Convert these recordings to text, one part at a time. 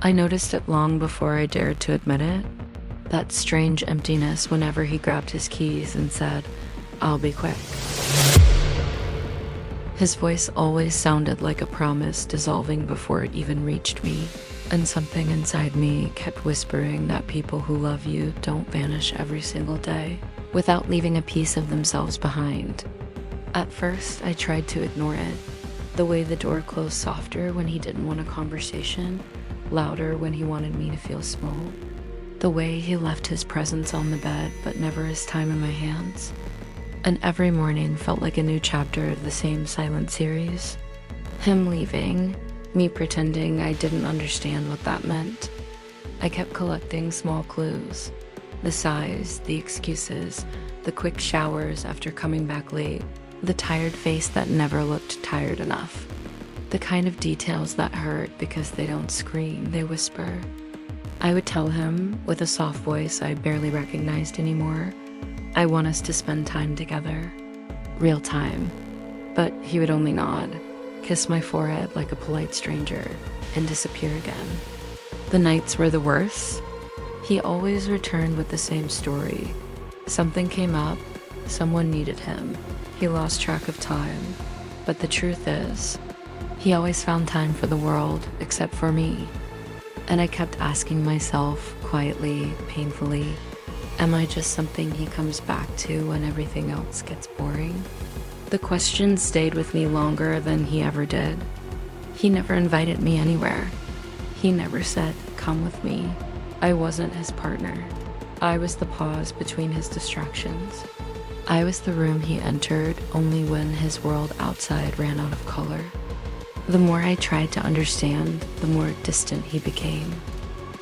I noticed it long before I dared to admit it. That strange emptiness whenever he grabbed his keys and said, "I'll be quick." His voice always sounded like a promise dissolving before it even reached me, and something inside me kept whispering that people who love you don't vanish every single day without leaving a piece of themselves behind. At first, I tried to ignore it. The way the door closed softer when he didn't want a conversation, louder when he wanted me to feel small. The way he left his presence on the bed but never his time in my hands. And every morning felt like a new chapter of the same silent series. Him leaving, me pretending I didn't understand what that meant. I kept collecting small clues. The sighs, the excuses, the quick showers after coming back late, the tired face that never looked tired enough. The kind of details that hurt because they don't scream, they whisper. I would tell him, with a soft voice I barely recognized anymore, I want us to spend time together. Real time. But he would only nod, kiss my forehead like a polite stranger, and disappear again. The nights were the worst. He always returned with the same story. Something came up, someone needed him. He lost track of time. But the truth is, he always found time for the world, except for me. And I kept asking myself, quietly, painfully, am I just something he comes back to when everything else gets boring? The question stayed with me longer than he ever did. He never invited me anywhere. He never said, "Come with me." I wasn't his partner. I was the pause between his distractions. I was the room he entered only when his world outside ran out of color. The more I tried to understand, the more distant he became.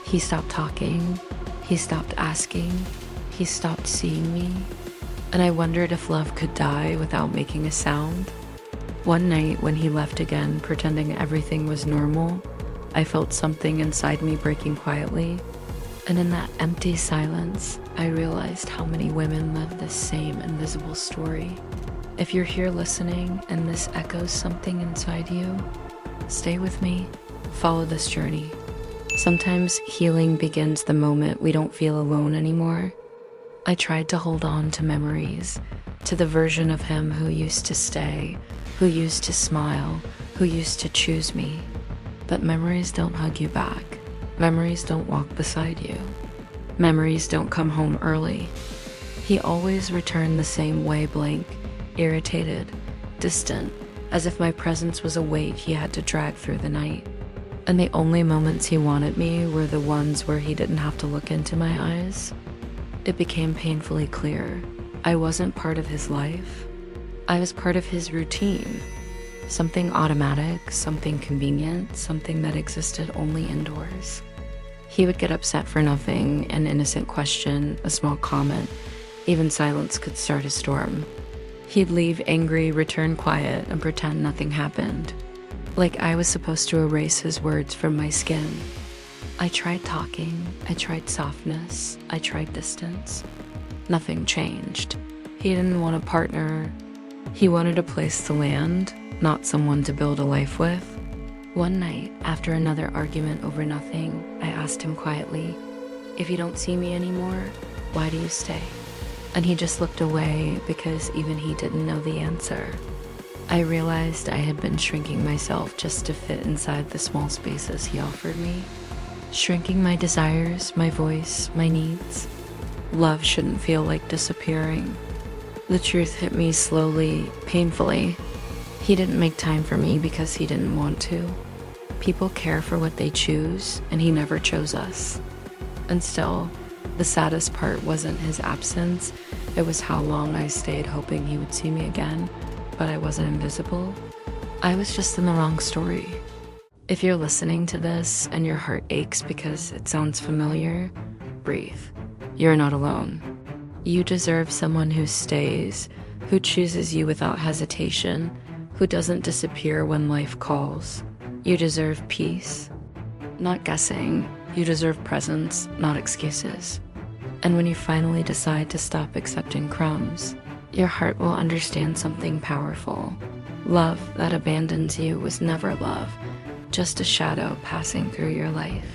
He stopped talking. He stopped asking. He stopped seeing me. And I wondered if love could die without making a sound. One night when he left again, pretending everything was normal, I felt something inside me breaking quietly. And in that empty silence, I realized how many women live this same invisible story. If you're here listening and this echoes something inside you, stay with me. Follow this journey. Sometimes healing begins the moment we don't feel alone anymore. I tried to hold on to memories, to the version of him who used to stay, who used to smile, who used to choose me. But memories don't hug you back. Memories don't walk beside you. Memories don't come home early. He always returned the same way, blank, irritated, distant, as if my presence was a weight he had to drag through the night. And the only moments he wanted me were the ones where he didn't have to look into my eyes. It became painfully clear. I wasn't part of his life. I was part of his routine. Something automatic, something convenient, something that existed only indoors. He would get upset for nothing, an innocent question, a small comment. Even silence could start a storm. He'd leave angry, return quiet, and pretend nothing happened. Like I was supposed to erase his words from my skin. I tried talking, I tried softness, I tried distance. Nothing changed. He didn't want a partner. He wanted a place to land, not someone to build a life with. One night, after another argument over nothing, I asked him quietly, "If you don't see me anymore, why do you stay?" And he just looked away because even he didn't know the answer. I realized I had been shrinking myself just to fit inside the small spaces he offered me. Shrinking my desires, my voice, my needs. Love shouldn't feel like disappearing. The truth hit me slowly, painfully. He didn't make time for me because he didn't want to. People care for what they choose, and he never chose us. And still, the saddest part wasn't his absence, it was how long I stayed hoping he would see me again, but I wasn't invisible. I was just in the wrong story. If you're listening to this and your heart aches because it sounds familiar, breathe. You're not alone. You deserve someone who stays, who chooses you without hesitation, who doesn't disappear when life calls. You deserve peace, not guessing. You deserve presence, not excuses. And when you finally decide to stop accepting crumbs, your heart will understand something powerful. Love that abandons you was never love. just a shadow passing through your life.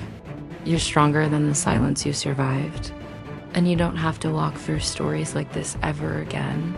You're stronger than the silence you survived. And you don't have to walk through stories like this ever again.